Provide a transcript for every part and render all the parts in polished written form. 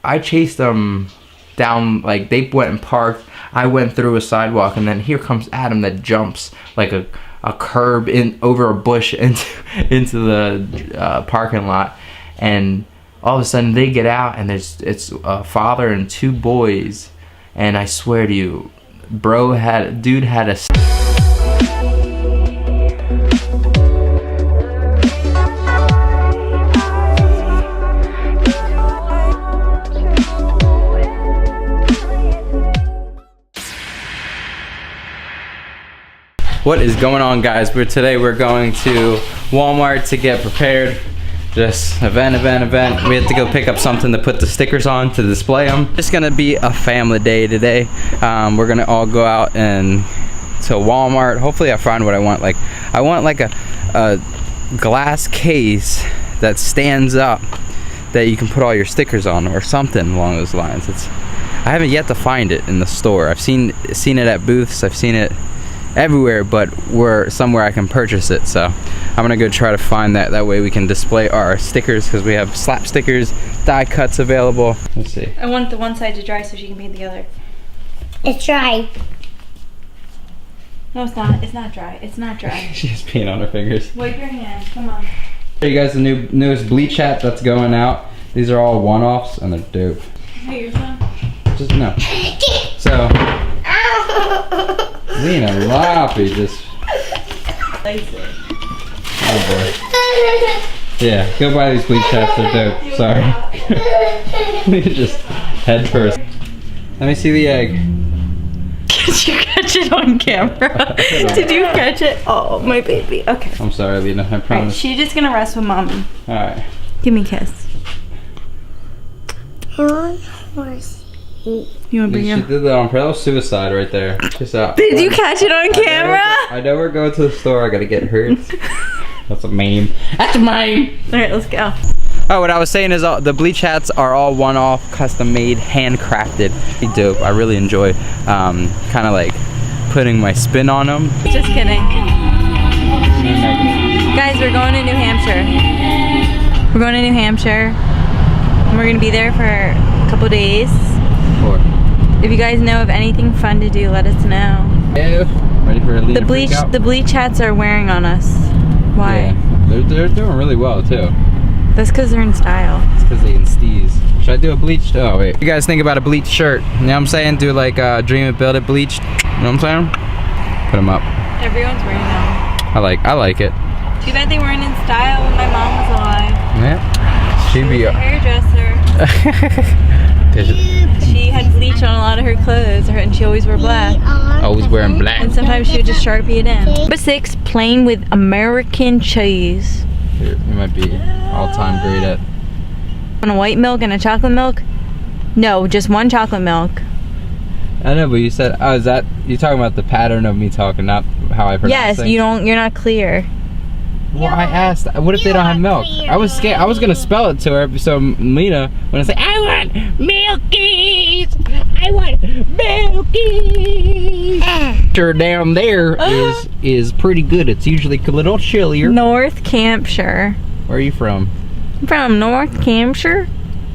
I chased them down, like they went and parked. I went through a sidewalk, and then here comes Adam that jumps like a curb in over a bush into the parking lot, and all of a sudden they get out, and it's a father and 2 boys, and I swear to you, dude had a. What is going on, guys? Today we're going to Walmart to get prepared. Just event. We have to go pick up something to put the stickers on to display them. It's gonna be a family day today. We're gonna all go out and to Walmart. Hopefully I find what I want. Like I want like a glass case that stands up that you can put all your stickers on, or something along those lines. I haven't yet to find it in the store. I've seen it at booths. I've seen it everywhere, but we're somewhere I can purchase it, so I'm gonna go try to find that. That way we can display our stickers, because we have slap stickers, die cuts available. Let's see. I want the one side to dry so she can paint the other. It's dry. No, it's not. It's not dry. It's not dry. She has paint on her fingers. Wipe your hands. Come on. Show you guys the newest bleach hat that's going out. These are all one-offs and they're dope. Hey, yours one? Just no. So Lena Loppy just. Oh boy. Yeah, go buy these bleach hats, they're dope. Sorry. Lena just head first. Let me see the egg. Did you catch it on camera? Did you catch it? Oh, my baby. Okay. I'm sorry, Lena, I promise. Right, she's just gonna rest with mommy. Alright. Give me a kiss. You wanna bring She your... did that on purpose. That was suicide right there. Kiss out. Did you catch it on camera? I know we're going to the store. I gotta get hurt. That's a meme. That's a meme. Alright, let's go. Oh, what I was saying is the bleach hats are all one-off, custom-made, handcrafted. Dope. I really enjoy kind of like putting my spin on them. Just kidding. Guys, we're going to New Hampshire. We're going to New Hampshire. And we're gonna be there for a couple days. If you guys know of anything fun to do, let us know. Yeah. Ready for a the bleach hats are wearing on us. Why? Yeah. They're doing really well too. That's because they're in style. It's because they in steez. Should I do a bleached? Oh wait. You guys think about a bleached shirt? You know what I'm saying? Do like Dream It, Build It bleached. You know what I'm saying? Put them up. Everyone's wearing them. I like it. Too bad they weren't in style when my mom was alive. Yeah. She'd be a hairdresser. She had bleach on a lot of her clothes, and she always wore black. Always wearing black. And sometimes she would just Sharpie it in. Number 6, plain with American cheese. It might be all-time great at. Want a white milk and a chocolate milk? No, just one chocolate milk. I know, but you said, oh, is that, you're talking about the pattern of me talking, not how I pronounce Yes, things? you're not clear. Well, I asked, what if they don't have milk? I was scared. I was gonna spell it to her, so Lena, when I say, I want milkies! I want milkies! Sure, down there is pretty good. It's usually a little chillier. North Hampshire. Where are you from? I'm from North Hampshire.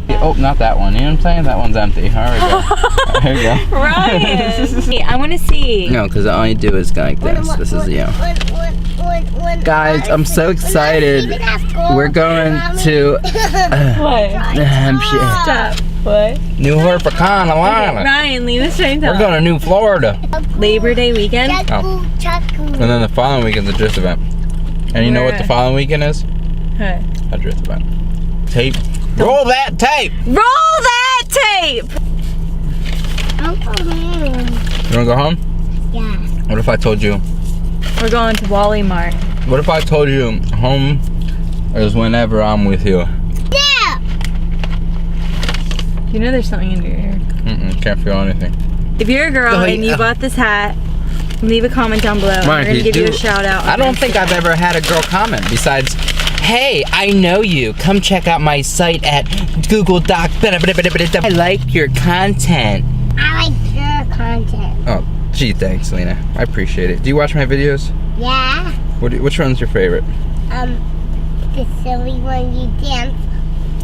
Oh, not that one. You know what I'm saying? That one's empty. All right, there you go. Ryan! Hey, I want to see. No, because all you do is go like this. This is you. Guys, I'm so excited. We're going to What? New Hampshire. Stop. What? New Hampshire, Carolina. Ryan, leave us trying to We're going to New Florida. Labor Day weekend? Oh. And then the following weekend's a drift event. And you know what the following weekend is? What? A drift event. Tape. Roll that tape! Roll that tape! I'm home. You wanna go home? Yeah. What if I told you? We're going to Wally Mart. What if I told you home is whenever I'm with you? Yeah. You know there's something under your hair. Can't feel anything. If you're a girl and you bought this hat, leave a comment down below. We're gonna give you a shout out. I don't think I've ever had a girl comment besides, hey, I know you. Come check out my site at Google Doc. I like your content. I like your content. Oh, gee, thanks, Lena. I appreciate it. Do you watch my videos? Yeah. Which one's your favorite? The silly one you dance.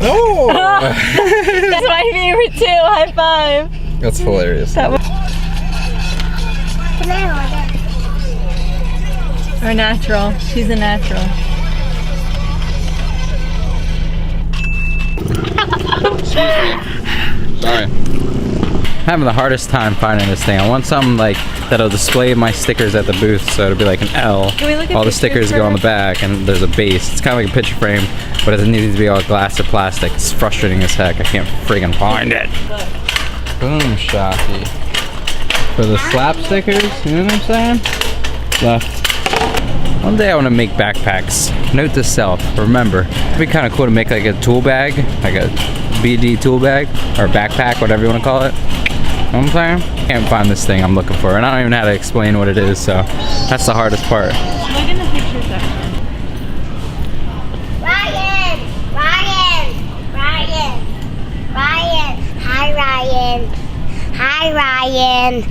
Oh! That's my favorite too. High five. That's hilarious. That was Can I hold it? our natural. She's a natural. Sorry. I'm having the hardest time finding this thing. I want something like that'll display my stickers at the booth, so it'll be like an L. Can we look at all the pictures stickers go on the back, and there's a base. It's kind of like a picture frame, but it doesn't need to be all glass or plastic. It's frustrating as heck. I can't friggin' find it. Boom, Shocky. For the slap stickers, you know what I'm saying? Left. One day I want to make backpacks. Note to self, remember, it'd be kind of cool to make like a tool bag, like a BD tool bag, or backpack, whatever you want to call it. You know what I'm saying? Can't find this thing I'm looking for, and I don't even know how to explain what it is, so that's the hardest part. Look in the picture section. Ryan! Hi, Ryan. Hi, Ryan.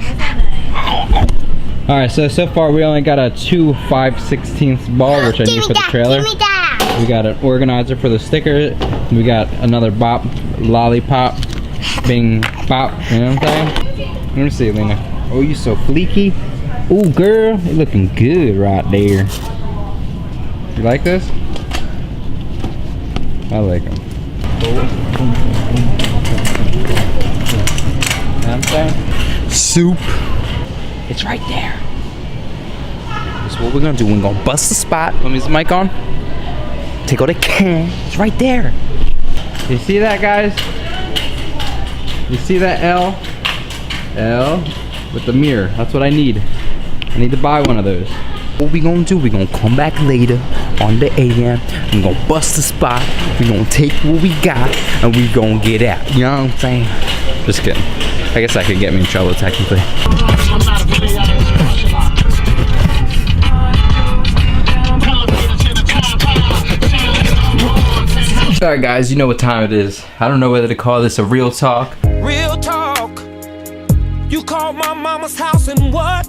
Alright, so far we only got a 2 5/16 ball, which I need for the trailer. Give me that. We got an organizer for the sticker. We got another bop, lollipop, bing, bop. You know what I'm saying? Let me see, Lena. Oh, you so fleeky. Ooh, girl, you looking good right there. You like this? I like them. You know what I'm saying? Soup. It's right there. That's what we're gonna do. We're gonna bust the spot. Let me use the mic on. Take out the can. It's right there. You see that, guys? You see that L? L with the mirror. That's what I need. I need to buy one of those. What we gonna do? We gonna come back later on the AM. We gonna bust the spot. We gonna take what we got and we gonna get out. You know what I'm saying? Just kidding. I guess that could get me in trouble technically. Alright guys, you know what time it is. I don't know whether to call this a real talk. Real talk. You called my mama's house and what?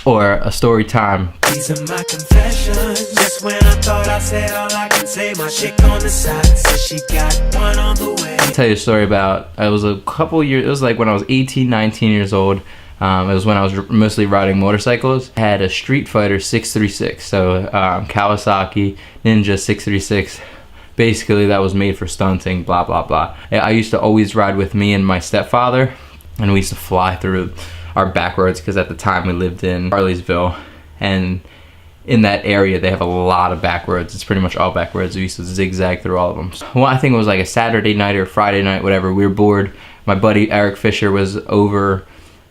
Or a story time. These are my confessions. Just when I thought I said all I can say, my chick on the side says she got one on the way. I'll tell you a story about, it was a couple years, it was like when I was 18, 19 years old. It was when I was mostly riding motorcycles. I had a Street Fighter 636, so Kawasaki Ninja 636. Basically, that was made for stunting, blah, blah, blah. I used to always ride with me and my stepfather, and we used to fly through our back roads, because at the time we lived in Harleysville, and in that area they have a lot of back roads. It's pretty much all back roads. We used to zigzag through all of them. Well, I think it was like a Saturday night or Friday night, whatever. We were bored. My buddy Eric Fisher was over,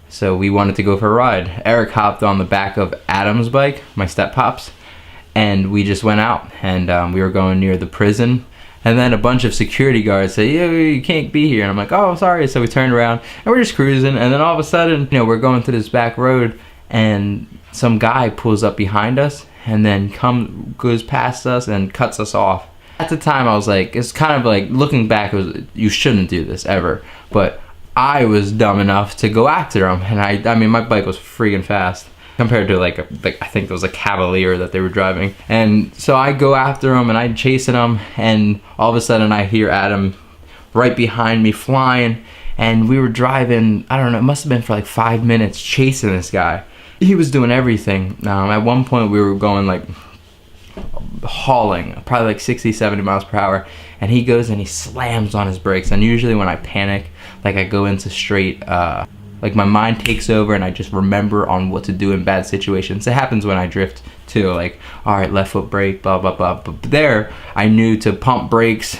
so we wanted to go for a ride. Eric hopped on the back of Adam's bike, my step-pop's, and we just went out, and we were going near the prison. And then a bunch of security guards say, "Yeah, you can't be here." And I'm like, "Oh, sorry." So we turned around and we're just cruising. And then all of a sudden, you know, we're going through this back road, and some guy pulls up behind us and then goes past us and cuts us off. At the time, I was like, it's kind of like, looking back, it was, you shouldn't do this ever. But I was dumb enough to go after him. And I mean, my bike was freaking fast compared to like I think it was a Cavalier that they were driving. And so I go after him and I'm chasing him, and all of a sudden I hear Adam right behind me flying, and we were driving, I don't know, it must have been for like 5 minutes chasing this guy. He was doing everything. At one point we were going like hauling, probably like 60, 70 miles per hour, and he goes and he slams on his brakes. And usually when I panic, like I go into straight like my mind takes over and I just remember on what to do in bad situations. It happens when I drift too, like, all right, left foot brake, blah, blah, blah. But there, I knew to pump brakes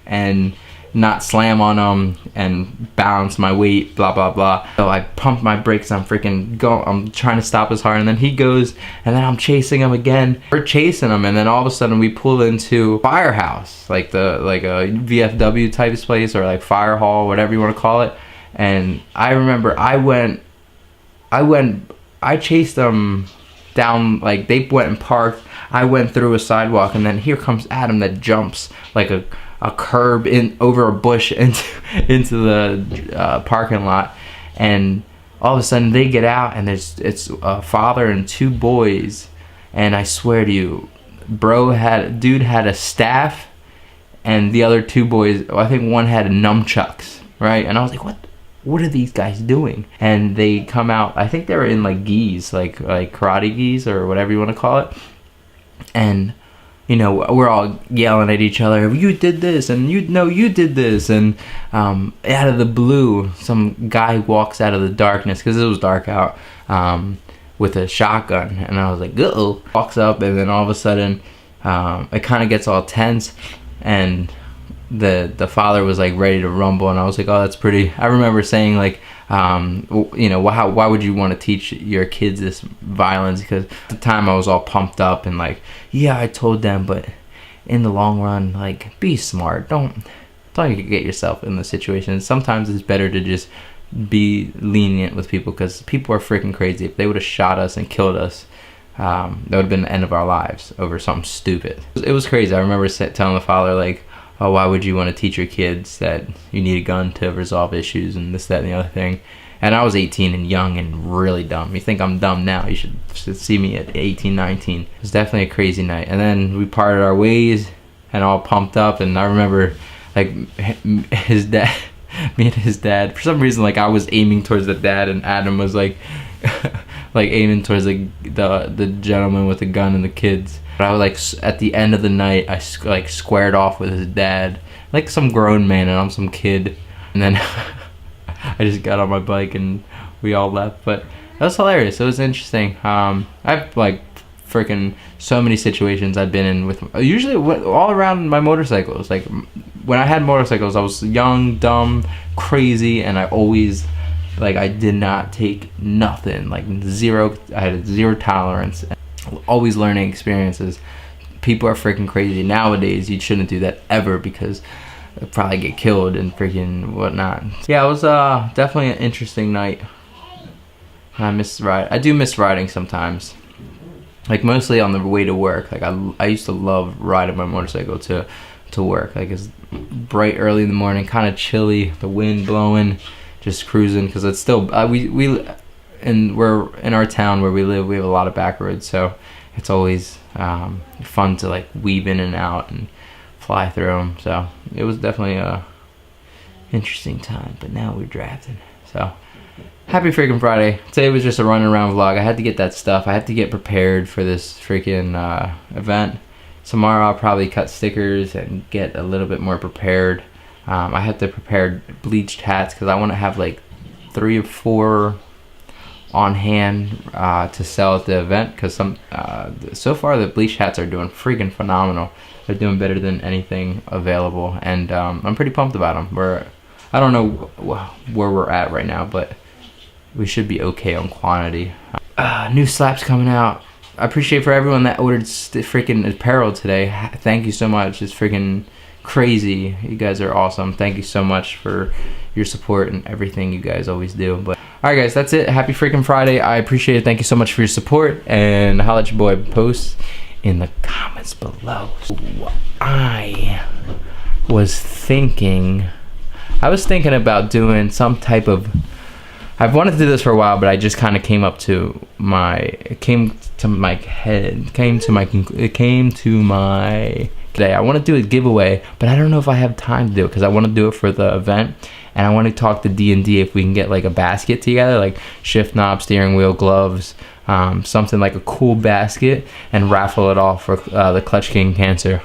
and not slam on them and balance my weight, blah, blah, blah. So I pumped my brakes, I'm trying to stop as hard, and then he goes, and then I'm chasing him again. We're chasing him, and then all of a sudden we pull into Firehouse, like a VFW type place, or like fire hall, whatever you want to call it. And I remember I chased them down, like they went and parked. I went through a sidewalk, and then here comes Adam that jumps like a curb over a bush into the parking lot. And all of a sudden they get out, and it's a father and 2 boys. And I swear to you, dude had a staff and the other two boys, I think one had nunchucks, right? And I was like, what are these guys doing? And they come out, I think they were in like gis, like karate gis or whatever you want to call it. And you know, we're all yelling at each other, you did this, and you did this. And out of the blue, some guy walks out of the darkness, because it was dark out, with a shotgun. And I was like, uh-oh. Walks up, and then all of a sudden, it kind of gets all tense, and the father was like ready to rumble. And I was like, oh, that's pretty. I remember saying like, you know, why would you want to teach your kids this violence? Because at the time I was all pumped up and like, yeah, I told them, but in the long run, like, be smart. Don't get yourself in the situation. Sometimes it's better to just be lenient with people, because people are freaking crazy. If they would have shot us and killed us, that would have been the end of our lives over something stupid. It was crazy. I remember telling the father like, oh, why would you want to teach your kids that you need a gun to resolve issues and this, that, and the other thing? And I was 18 and young and really dumb. You think I'm dumb now, you should see me at 18, 19. It was definitely a crazy night. And then we parted our ways and all pumped up. And I remember like his dad, me and his dad, for some reason, like I was aiming towards the dad, and Adam was like like aiming towards like the gentleman with the gun and the kids. But I was like, at the end of the night, I like squared off with his dad, like some grown man, and I'm some kid. And then I just got on my bike and we all left. But that was hilarious. It was interesting. I've like freaking so many situations I've been in with, usually all around my motorcycles. Like when I had motorcycles, I was young, dumb, crazy, and I always, like, I did not take nothing. Like zero. I had a zero tolerance. Always learning experiences. People are freaking crazy nowadays. You shouldn't do that ever, because you'll probably get killed and freaking whatnot. Yeah, it was definitely an interesting night. I do miss riding sometimes, like mostly on the way to work. Like I used to love riding my motorcycle to work. Like it's bright early in the morning, kind of chilly, the wind blowing, just cruising, because it's still and we're in our town where we live, we have a lot of back roads, so it's always fun to like weave in and out and fly through them. So it was definitely a interesting time. But now we're drafting, so happy freaking Friday. Today was just a running around vlog. I had to get that stuff. I have to get prepared for this freaking event. Tomorrow I'll probably cut stickers and get a little bit more prepared. I have to prepare bleached hats, because I want to have like 3 or 4 on hand to sell at the event, because so far the bleach hats are doing freaking phenomenal. They're doing better than anything available, and I'm pretty pumped about them. I don't know where we're at right now, but we should be okay on quantity. New slaps coming out. I appreciate for everyone that ordered freaking apparel today. Thank you so much. It's freaking crazy. You guys are awesome. Thank you so much for your support and everything you guys always do. But alright guys, that's it. Happy freaking Friday. I appreciate it. Thank you so much for your support, and holla at your boy. Post in the comments below. I was thinking about doing some type of, I've wanted to do this for a while, but I just kind of came to my today. I want to do a giveaway, but I don't know if I have time to do it, because I want to do it for the event, and I want to talk to D&D if we can get like a basket together, like shift knob, steering wheel, gloves, something like a cool basket, and raffle it off for the Clutch King Cancer.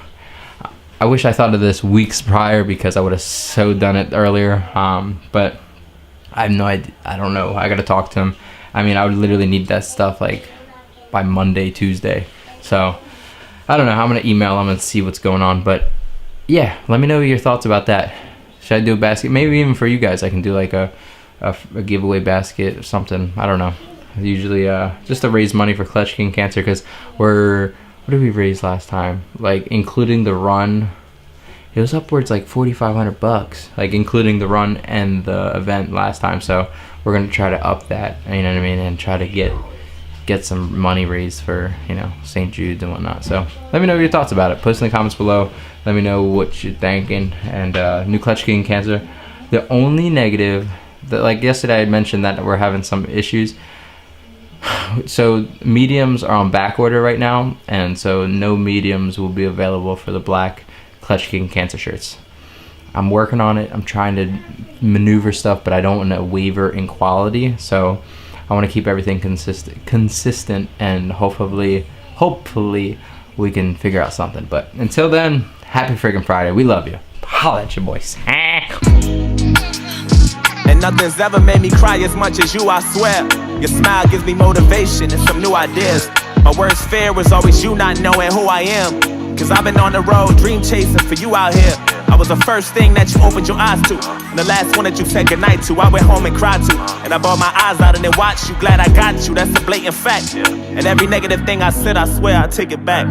I wish I thought of this weeks prior, because I would have so done it earlier, but I have no idea. I don't know. I gotta talk to him. I mean, I would literally need that stuff like by Monday, Tuesday. So I don't know. I'm gonna email him and see what's going on. But yeah, let me know your thoughts about that. Should I do a basket? Maybe even for you guys, I can do like a giveaway basket or something. I don't know. Usually just to raise money for Clutch King Cancer, because what did we raise last time? Like including the run, it was upwards like $4,500, like including the run and the event last time. So we're gonna try to up that, you know what I mean, and try to get some money raised for, you know, St. Jude's and whatnot. So let me know your thoughts about it. Post in the comments below. Let me know what you're thinking. And new Clutch King Cancer. The only negative, that like yesterday I had mentioned that we're having some issues. So mediums are on back order right now, and so no mediums will be available for the black Clutch King Cancer shirts. I'm working on it. I'm trying to maneuver stuff, but I don't want to waver in quality. So I want to keep everything consistent, and hopefully we can figure out something. But until then, happy friggin' Friday. We love you. Holla at your boys. And nothing's ever made me cry as much as you, I swear. Your smile gives me motivation and some new ideas. My worst fear was always you not knowing who I am. Cause I've been on the road, dream chasing for you out here. I was the first thing that you opened your eyes to, and the last one that you said goodnight to. I went home and cried to, and I bawled my eyes out and then watched you. Glad I got you, that's a blatant fact. And every negative thing I said, I swear I take it back.